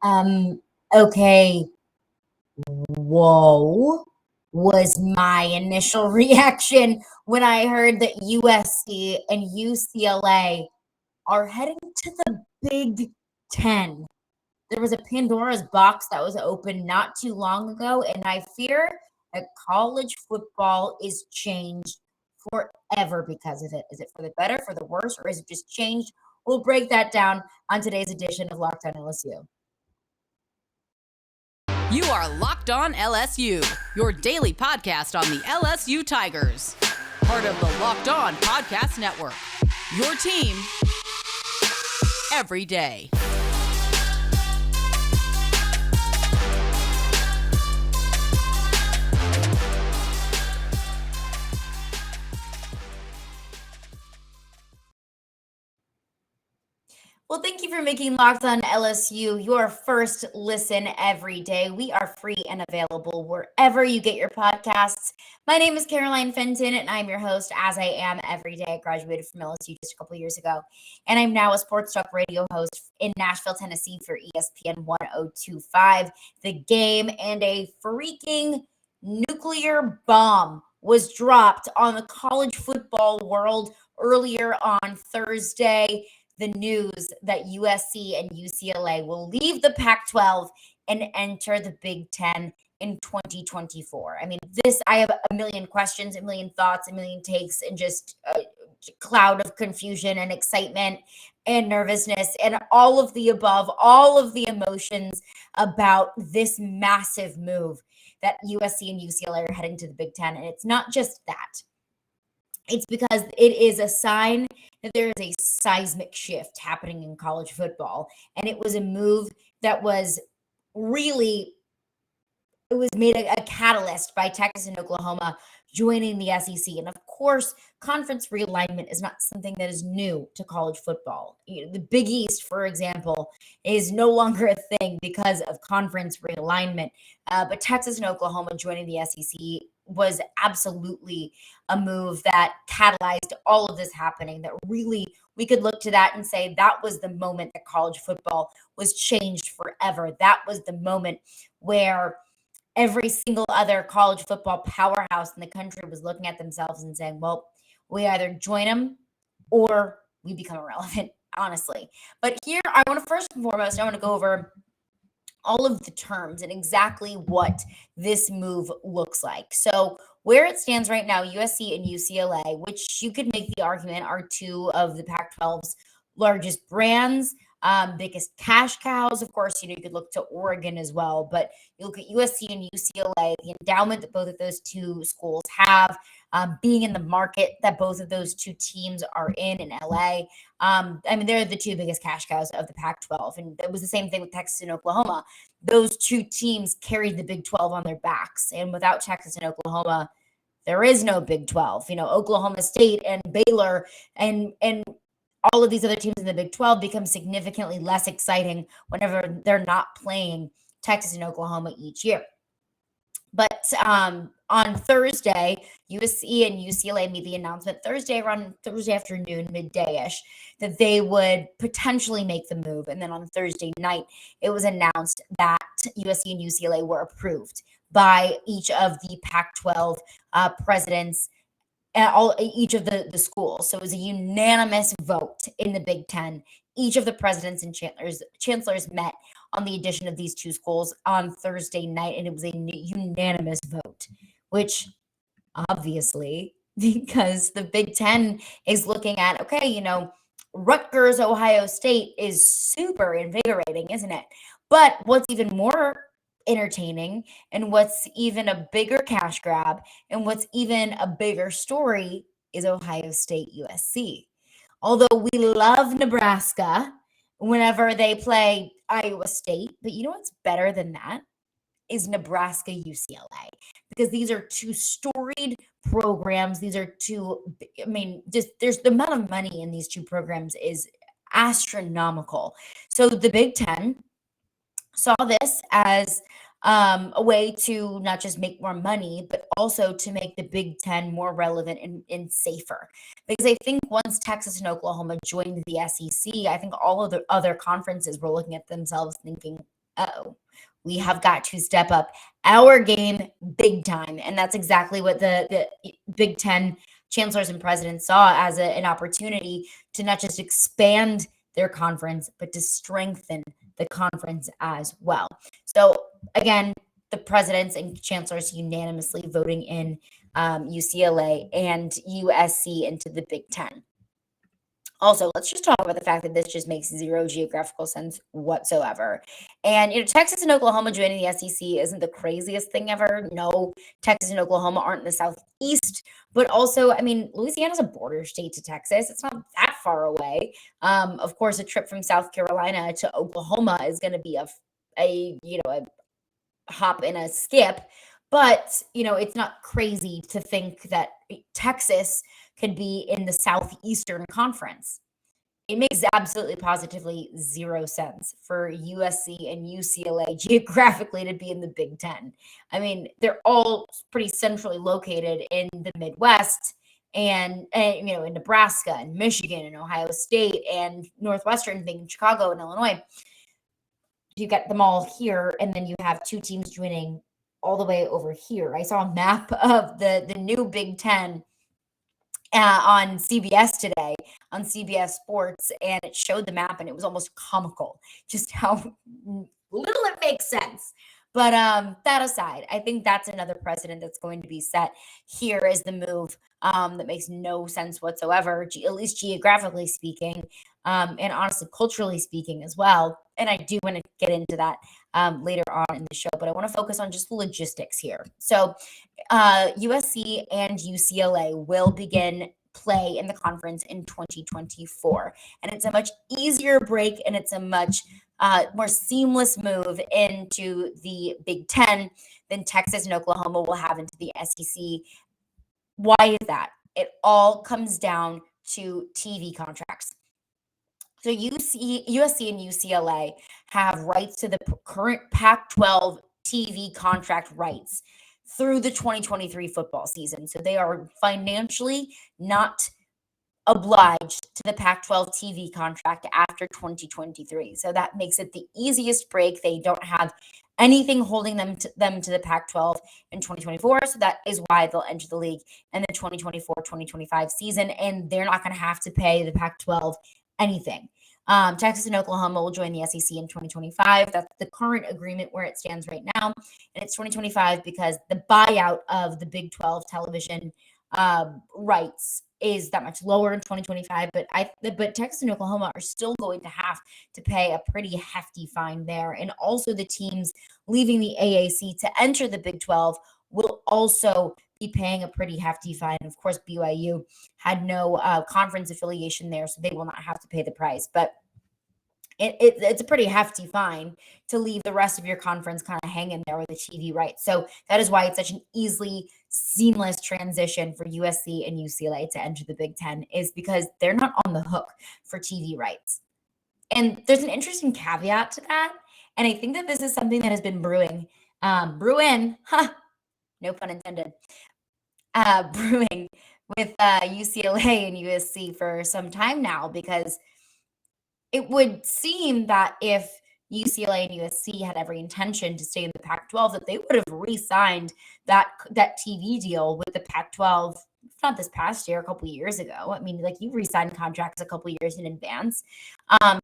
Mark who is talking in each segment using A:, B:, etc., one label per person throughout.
A: Um, okay, whoa, was my initial reaction when I heard that USC and UCLA are heading to the Big Ten. There was a Pandora's box that was open not too long ago, and I fear that college football is changed forever because of it. Is it for the better, for the worse, or is it just changed? We'll break that down on today's edition of Locked On LSU.
B: You are Locked On LSU, your daily podcast on the LSU Tigers. Part of the Locked On Podcast Network. Your team every day.
A: Well, thank you for making Locked On LSU your first listen every day. We are free and available wherever you get your podcasts. My name is Caroline Fenton, and I'm your host, as I am every day. I graduated from LSU just a couple years ago, and I'm now a sports talk radio host in Nashville, Tennessee for ESPN 1025. The Game, and a freaking nuclear bomb was dropped on the college football world earlier on Thursday. The news that USC and UCLA will leave the Pac-12 and enter the Big Ten in 2024. I mean, I have a million questions, a million thoughts, a million takes, and just a cloud of confusion and excitement and nervousness and all of the above, all of the emotions about this massive move that USC and UCLA are heading to the Big Ten. And it's not just that. It's because it is a sign that there is a seismic shift happening in college football. And it was a move that was really, it was made a catalyst by Texas and Oklahoma joining the SEC. And of course, conference realignment is not something that is new to college football. The Big East, for example, is no longer a thing because of conference realignment. But Texas and Oklahoma joining the SEC was absolutely a move that catalyzed all of this happening, that really we could look to that and say that was the moment that college football was changed forever. That was the moment where every single other college football powerhouse in the country was looking at themselves and saying, well, we either join them or we become irrelevant, honestly. But here, I want to first and foremost, I want to go over all of the terms and exactly what this move looks like. So where it stands right now, USC and UCLA, which you could make the argument are two of the Pac-12's largest brands, biggest cash cows. Of course, you could look to Oregon as well, but you look at USC and UCLA, the endowment that both of those two schools have, being in the market that both of those two teams are in LA. I mean, they're the two biggest cash cows of the Pac-12. And it was the same thing with Texas and Oklahoma. Those two teams carried the Big 12 on their backs. And without Texas and Oklahoma, there is no Big 12. Oklahoma State and Baylor and all of these other teams in the Big 12 become significantly less exciting whenever they're not playing Texas and Oklahoma each year. But on Thursday, USC and UCLA made the announcement around Thursday afternoon, midday-ish, that they would potentially make the move. And then on Thursday night, it was announced that USC and UCLA were approved by each of the Pac-12 presidents, each of the schools. So it was a unanimous vote in the Big Ten. Each of the presidents and chancellors met on the addition of these two schools on Thursday night, and it was a unanimous vote, which obviously, because the Big Ten is looking at, okay, Rutgers, Ohio State is super invigorating, isn't it? But what's even more entertaining and what's even a bigger cash grab and what's even a bigger story is Ohio State USC. Although we love Nebraska whenever they play Iowa State, but you know what's better than that is Nebraska UCLA, because these are two storied programs. These are two, there's the amount of money in these two programs is astronomical. So the Big Ten saw this as a way to not just make more money, but also to make the Big Ten more relevant and safer. Because I think once Texas and Oklahoma joined the SEC, I think all of the other conferences were looking at themselves thinking, we have got to step up our game big time. And that's exactly what the Big Ten chancellors and presidents saw as an opportunity to not just expand their conference, but to strengthen the conference as well. So again, the presidents and chancellors unanimously voting in UCLA and USC into the Big Ten. Also, let's just talk about the fact that this just makes zero geographical sense whatsoever. And, Texas and Oklahoma joining the SEC isn't the craziest thing ever. No, Texas and Oklahoma aren't in the Southeast, but also, Louisiana's a border state to Texas. It's not that far away. Of course, a trip from South Carolina to Oklahoma is going to be a hop and a skip, but, it's not crazy to think that Texas could be in the Southeastern Conference. It makes absolutely positively zero sense for USC and UCLA geographically to be in the Big Ten. They're all pretty centrally located in the Midwest and in Nebraska and Michigan and Ohio State and Northwestern being Chicago and Illinois. You get them all here, and then you have two teams joining all the way over here. I saw a map of the new Big Ten on CBS today, on CBS Sports, and it showed the map, and it was almost comical just how little it makes sense. But that aside, I think that's another precedent that's going to be set. Here is the move that makes no sense whatsoever, at least geographically speaking, and honestly, culturally speaking as well. And I do want to get into that later on in the show, but I want to focus on just the logistics here. So USC and UCLA will begin play in the conference in 2024. And it's a much easier break, and it's a much more seamless move into the Big Ten than Texas and Oklahoma will have into the SEC. Why is that? It all comes down to TV contracts. So USC and UCLA have rights to the current Pac-12 TV contract rights through the 2023 football season. So they are financially not obliged to the Pac-12 TV contract after 2023. So that makes it the easiest break. They don't have anything holding them to the Pac-12 in 2024. So that is why they'll enter the league in the 2024-2025 season, and they're not going to have to pay the Pac-12 anything. Texas and Oklahoma will join the SEC in 2025. That's the current agreement where it stands right now. And it's 2025 because the buyout of the Big 12 television rights is that much lower in 2025. But Texas and Oklahoma are still going to have to pay a pretty hefty fine there. And also the teams leaving the AAC to enter the Big 12 will also be paying a pretty hefty fine. Of course, BYU had no conference affiliation there, so they will not have to pay the price. But it's a pretty hefty fine to leave the rest of your conference kind of hanging there with the TV rights. So that is why it's such an easily seamless transition for USC and UCLA to enter the Big Ten, is because they're not on the hook for TV rights. And there's an interesting caveat to that. And I think that this is something that has been brewing, no pun intended, brewing with UCLA and USC for some time now, because it would seem that if UCLA and USC had every intention to stay in the Pac-12, that they would have re-signed that TV deal with the Pac-12, if not this past year, a couple of years ago. You re-signed contracts a couple of years in advance.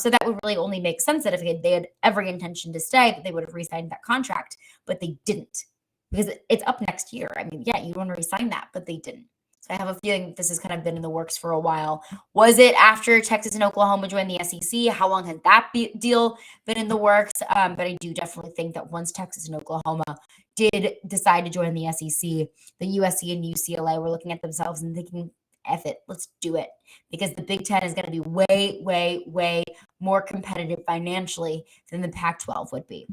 A: So that would really only make sense that if they had every intention to stay, that they would have re-signed that contract, but they didn't, because it's up next year. You want to re-sign that, but they didn't. I have a feeling this has kind of been in the works for a while. Was it after Texas and Oklahoma joined the SEC? How long has that deal been in the works? But I do definitely think that once Texas and Oklahoma did decide to join the SEC, the USC and UCLA were looking at themselves and thinking, F it, let's do it. Because the Big Ten is going to be way, way, way more competitive financially than the Pac-12 would be.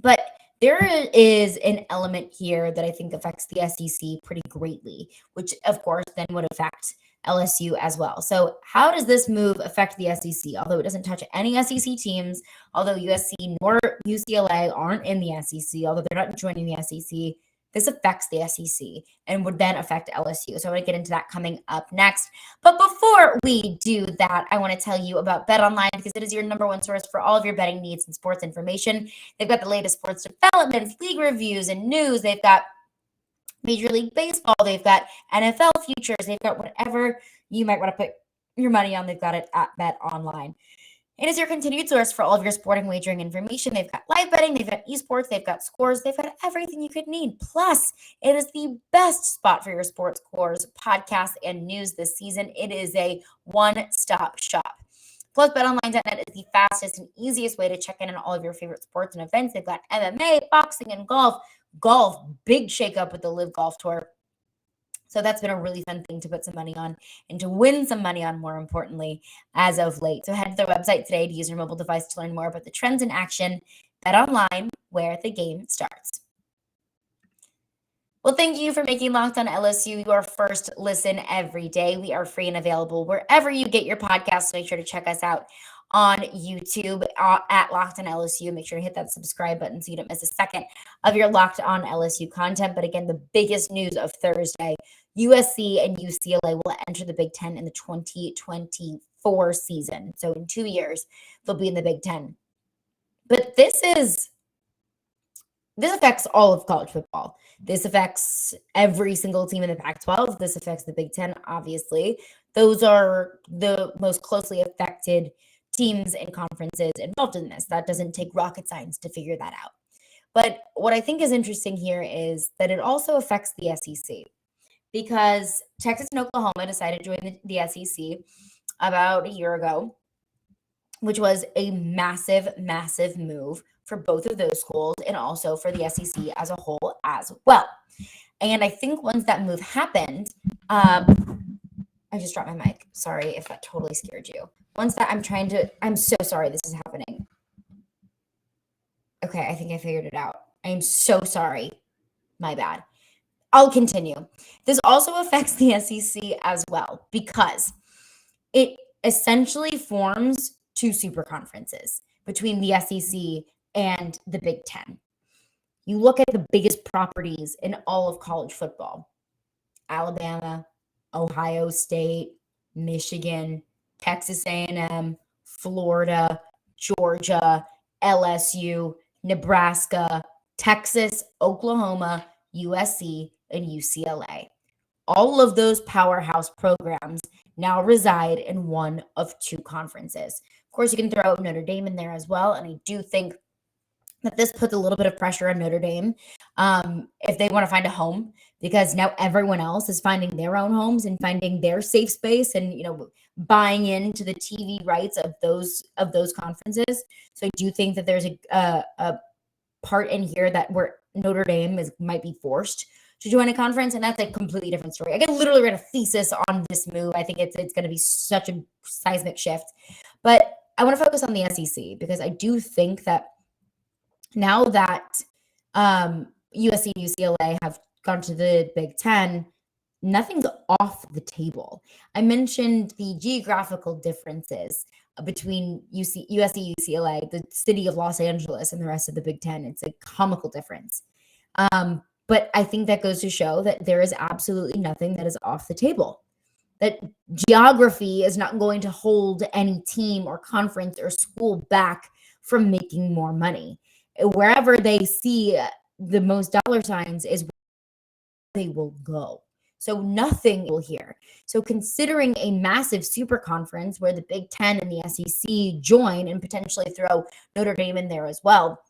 A: But there is an element here that I think affects the SEC pretty greatly, which of course then would affect LSU as well. So how does this move affect the SEC? Although it doesn't touch any SEC teams, although USC nor UCLA aren't in the SEC, although they're not joining the SEC, This affects the SEC and would then affect LSU. So I want to get into that coming up next. But before we do that, I want to tell you about BetOnline because it is your number one source for all of your betting needs and sports information. They've got the latest sports developments, league reviews, and news. They've got Major League Baseball. They've got NFL futures. They've got whatever you might want to put your money on. They've got it at BetOnline. It is your continued source for all of your sporting wagering information. They've got live betting, they've got esports, they've got scores, they've got everything you could need. Plus, it is the best spot for your sports scores, podcasts, and news this season. It is a one-stop shop. Plus, BetOnline.net is the fastest and easiest way to check in on all of your favorite sports and events. They've got MMA, boxing, and golf. Golf, big shakeup with the Live Golf Tour. So that's been a really fun thing to put some money on and to win some money on, more importantly, as of late. So head to their website today to use your mobile device to learn more about the trends in action. BetOnline, where the game starts. Well, thank you for making Locked On LSU your first listen every day. We are free and available wherever you get your podcasts. Make sure to check us out on YouTube at Locked On LSU. Make sure to hit that subscribe button so you don't miss a second of your Locked On LSU content. But again, the biggest news of Thursday, USC and UCLA will enter the Big Ten in the 2024 season. So in 2 years, they'll be in the Big Ten. But this affects all of college football. This affects every single team in the Pac-12. This affects the Big Ten, obviously. Those are the most closely affected teams and conferences involved in this. That doesn't take rocket science to figure that out. But what I think is interesting here is that it also affects the SEC because Texas and Oklahoma decided to join the SEC about a year ago, which was a massive, massive move for both of those schools and also for the SEC as a whole as well. And I think once that move happened, I just dropped my mic. Sorry if that totally scared you. I'm so sorry this is happening. Okay, I think I figured it out. I am so sorry. My bad. I'll continue. This also affects the SEC as well because it essentially forms two super conferences between the SEC and the Big Ten. You look at the biggest properties in all of college football: Alabama, Ohio State, Michigan, Texas A&M, Florida, Georgia, LSU, Nebraska, Texas, Oklahoma, USC, and UCLA. All of those powerhouse programs now reside in one of two conferences. Of course, you can throw Notre Dame in there as well, and I do think that this puts a little bit of pressure on Notre Dame if they want to find a home, because now everyone else is finding their own homes and finding their safe space and, buying into the TV rights of those conferences. So I do think that there's a part in here that where Notre Dame might be forced to join a conference, and that's a completely different story. I could literally write a thesis on this move. I think it's going to be such a seismic shift. But I want to focus on the SEC because I do think that now that USC and UCLA have gone to the Big Ten, nothing's off the table. I mentioned the geographical differences between USC, UCLA, the city of Los Angeles, and the rest of the Big Ten. It's a comical difference. But I think that goes to show that there is absolutely nothing that is off the table. That geography is not going to hold any team or conference or school back from making more money. Wherever they see the most dollar signs is where they will go. So nothing will here. So considering a massive super conference where the Big Ten and the SEC join and potentially throw Notre Dame in there as well,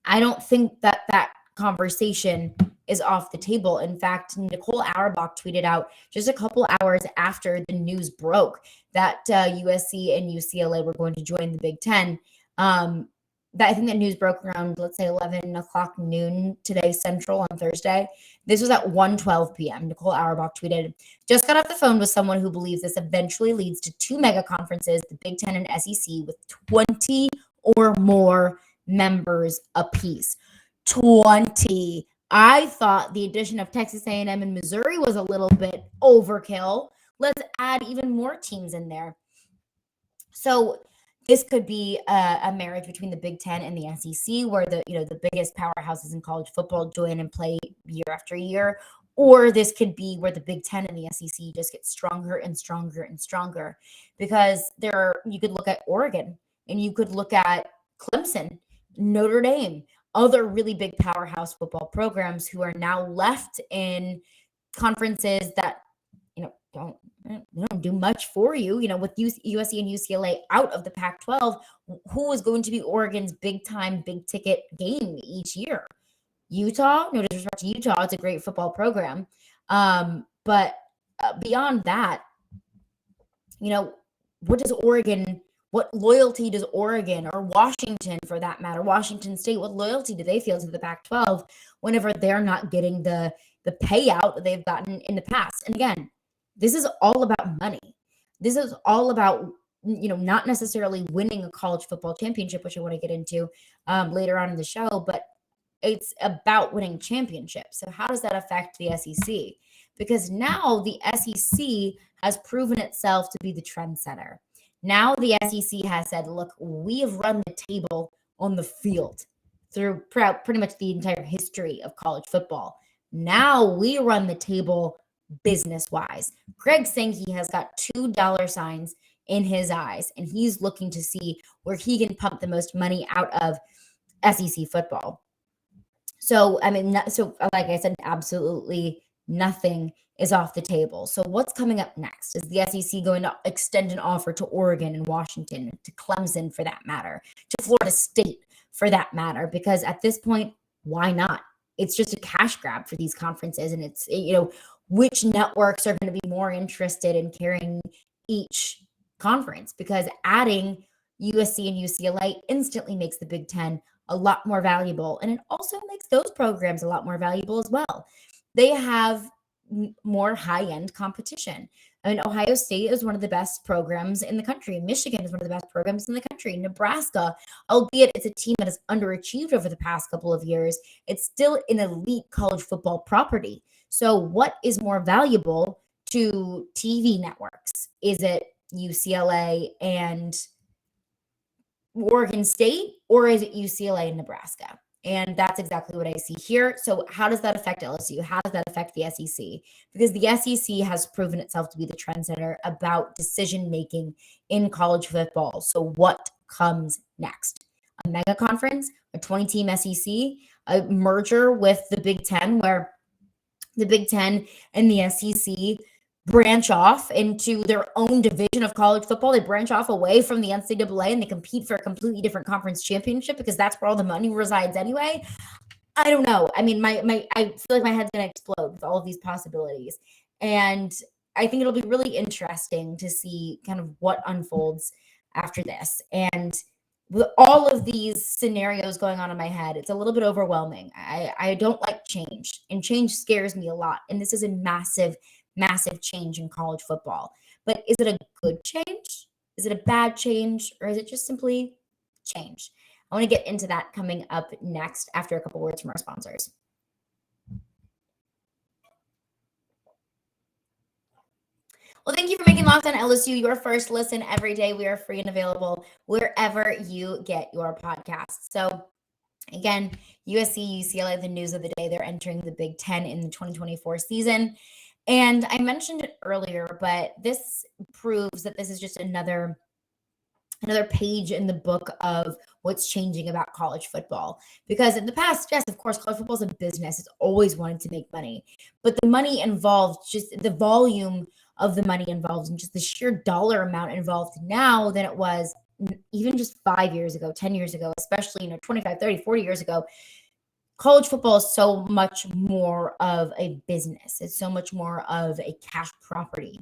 A: I don't think that conversation is off the table. In fact, Nicole Auerbach tweeted out just a couple hours after the news broke that USC and UCLA were going to join the Big Ten. I think that news broke around, let's say, 11 o'clock noon today Central on Thursday. This was at 1:12 p.m. Nicole Auerbach tweeted, "Just got off the phone with someone who believes this eventually leads to two mega conferences, the Big Ten and SEC, with 20 or more members apiece." 20. I thought the addition of Texas A&M and Missouri was a little bit overkill. Let's add even more teams in there. So this could be a marriage between the Big Ten and the SEC, where the biggest powerhouses in college football join and play year after year, or this could be where the Big Ten and the SEC just get stronger and stronger and stronger. Because you could look at Oregon, and you could look at Clemson, Notre Dame, other really big powerhouse football programs who are now left in conferences that, don't do much for you. With USC and UCLA out of the Pac-12, who is going to be Oregon's big time, big ticket game each year? Utah? No disrespect to Utah, it's a great football program. But beyond that, what loyalty does Oregon or Washington, for that matter, Washington State, what loyalty do they feel to the Pac-12 whenever they're not getting the payout that they've gotten in the past? And again, this is all about money. This is all about, not necessarily winning a college football championship, which I want to get into later on in the show, but it's about winning championships. So how does that affect the SEC? Because now the SEC has proven itself to be the trendsetter. Now the SEC has said, look, we have run the table on the field through pretty much the entire history of college football. Now we run the table business-wise. Greg Sankey has got $2 signs in his eyes, and he's looking to see where he can pump the most money out of SEC football. So, like I said, absolutely nothing is off the table. So what's coming up next? Is the SEC going to extend an offer to Oregon and Washington, to Clemson for that matter, to Florida State for that matter? Because at this point, why not? It's just a cash grab for these conferences, and it's, which networks are going to be more interested in carrying each conference, because adding USC and UCLA instantly makes the Big Ten a lot more valuable. And it also makes those programs a lot more valuable as well. They have more high-end competition. Ohio State is one of the best programs in the country. Michigan is one of the best programs in the country. Nebraska, albeit it's a team that has underachieved over the past couple of years, it's still an elite college football property. So what is more valuable to TV networks? Is it UCLA and Oregon State, or is it UCLA and Nebraska? And that's exactly what I see here. So how does that affect LSU? How does that affect the SEC? Because the SEC has proven itself to be the trendsetter about decision-making in college football. So what comes next? A mega conference, a 20-team SEC, a merger with the Big Ten, where the Big Ten and the SEC branch off into their own division of college football. They branch off away from the NCAA and they compete for a completely different conference championship, because that's where all the money resides anyway. I don't know. I feel like my head's going to explode with all of these possibilities. And I think it'll be really interesting to see kind of what unfolds after this. And with all of these scenarios going on in my head, it's a little bit overwhelming. I don't like change, and change scares me a lot. And this is a massive change in college football. But is it a good change? Is it a bad change? Or is it just simply change? I want to get into that coming up next after a couple words from our sponsors. Well, thank you for making Locked On LSU your first listen every day. We are free and available wherever you get your podcasts. So again, USC, UCLA, the news of the day, they're entering the Big Ten in the 2024 season. And I mentioned it earlier, but this proves that this is just another page in the book of what's changing about college football. Because in the past, yes, of course, college football is a business. It's always wanted to make money. But the money involved, just the volume of the money involved, and just the sheer dollar amount involved now than it was even just 5 years ago, 10 years ago, especially, 25, 30, 40 years ago. College football is so much more of a business. It's so much more of a cash property.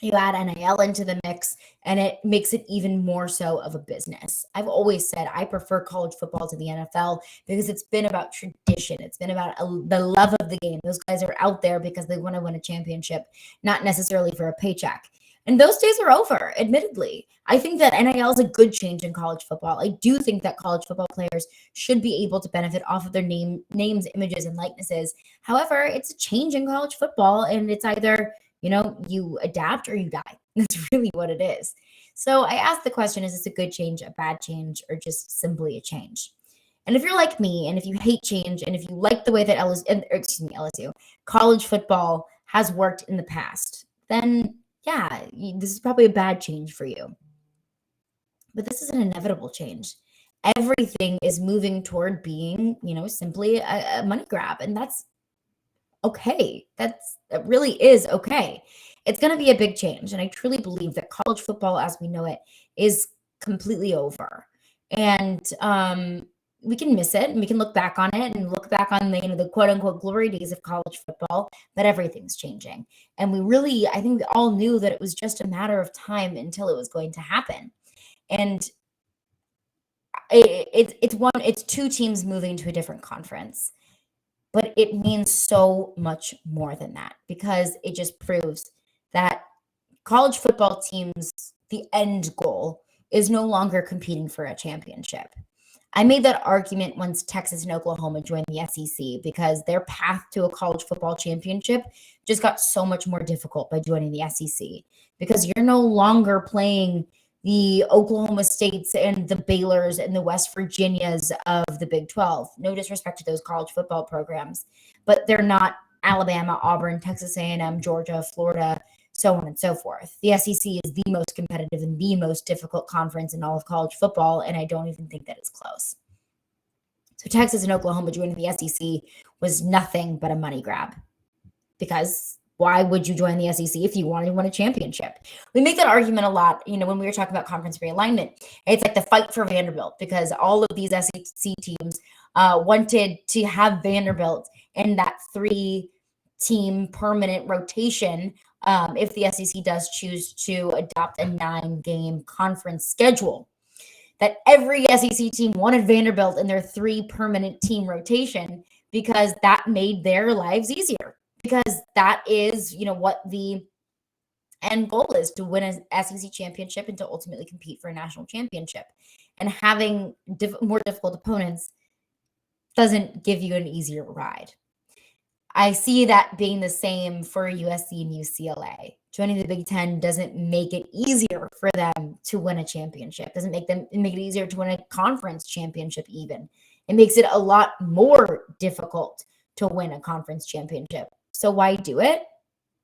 A: You add NIL into the mix, and it makes it even more so of a business. I've always said I prefer college football to the NFL because it's been about tradition. It's been about the love of the game. Those guys are out there because they want to win a championship, not necessarily for a paycheck. And those days are over, admittedly. I think that NIL is a good change in college football. I do think that college football players should be able to benefit off of their names, images, and likenesses. However, it's a change in college football, and it's either, you adapt or you die. That's really what it is. So I asked the question, is this a good change, a bad change, or just simply a change? And if you're like me, and if you hate change, and if you like the way that LSU, college football has worked in the past, then yeah, this is probably a bad change for you. But this is an inevitable change. Everything is moving toward being, simply a money grab. And that's okay. That really is okay. It's going to be a big change. And I truly believe that college football as we know it is completely over. And we can miss it and we can look back on it and look back on the quote unquote glory days of college football, but everything's changing. And I think we all knew that it was just a matter of time until it was going to happen. And it's two teams moving to a different conference, but it means so much more than that, because it just proves that college football teams, the end goal is no longer competing for a championship. I made that argument once Texas and Oklahoma joined the SEC, because their path to a college football championship just got so much more difficult by joining the SEC, because you're no longer playing the Oklahoma States and the Baylors and the West Virginias of the Big 12. No disrespect to those college football programs, but they're not Alabama, Auburn, Texas A&M, Georgia, Florida, so on and so forth. The SEC is the most competitive and the most difficult conference in all of college football, and I don't even think that it's close. So Texas and Oklahoma joining the SEC was nothing but a money grab, because why would you join the SEC if you wanted to win a championship? We make that argument a lot, when we were talking about conference realignment. It's like the fight for Vanderbilt, because all of these SEC teams wanted to have Vanderbilt in that 3-team permanent rotation if the SEC does choose to adopt a 9-game conference schedule. That every SEC team wanted Vanderbilt in their 3 permanent team rotation, because that made their lives easier. Because that is, what the end goal is, to win an SEC championship and to ultimately compete for a national championship. And having more difficult opponents doesn't give you an easier ride. I see that being the same for USC and UCLA. Joining the Big Ten doesn't make it easier for them to win a championship. Doesn't make it easier to win a conference championship even. It makes it a lot more difficult to win a conference championship. So why do it?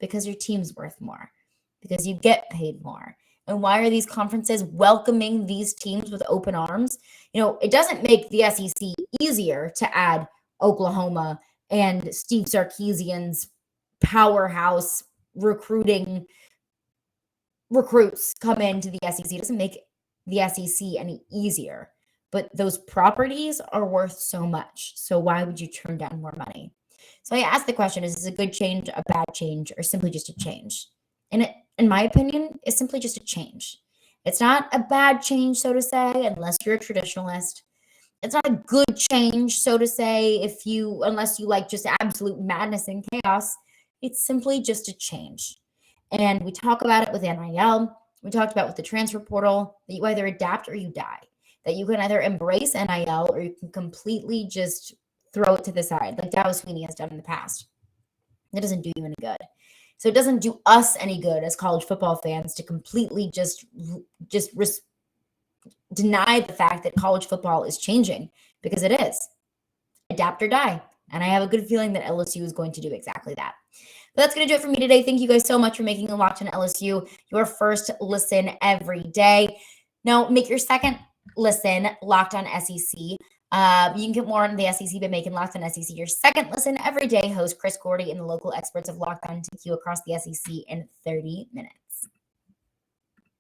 A: Because your team's worth more, because you get paid more. And why are these conferences welcoming these teams with open arms? It doesn't make the SEC easier to add Oklahoma and Steve Sarkisian's powerhouse recruits come into the SEC. It doesn't make the SEC any easier, but those properties are worth so much. So why would you turn down more money? So I asked the question, is this a good change, a bad change, or simply just a change? And in my opinion, it's simply just a change. It's not a bad change, so to say, unless you're a traditionalist. It's not a good change, so to say, unless you like just absolute madness and chaos. It's simply just a change. And we talk about it with NIL. We talked about with the transfer portal, that you either adapt or you die. That you can either embrace NIL or you can completely just throw it to the side, like Dallas Sweeney has done in the past. It doesn't do you any good. So it doesn't do us any good as college football fans to completely just deny the fact that college football is changing, because it is. Adapt or die. And I have a good feeling that LSU is going to do exactly that. But that's going to do it for me today. Thank you guys so much for making the Locked On LSU your first listen every day. Now, make your second listen Locked On SEC. You can get more on the SEC by making Locked On SEC your second listen every day. Host Chris Gordy and the local experts of Locked On take you across the SEC in 30 minutes.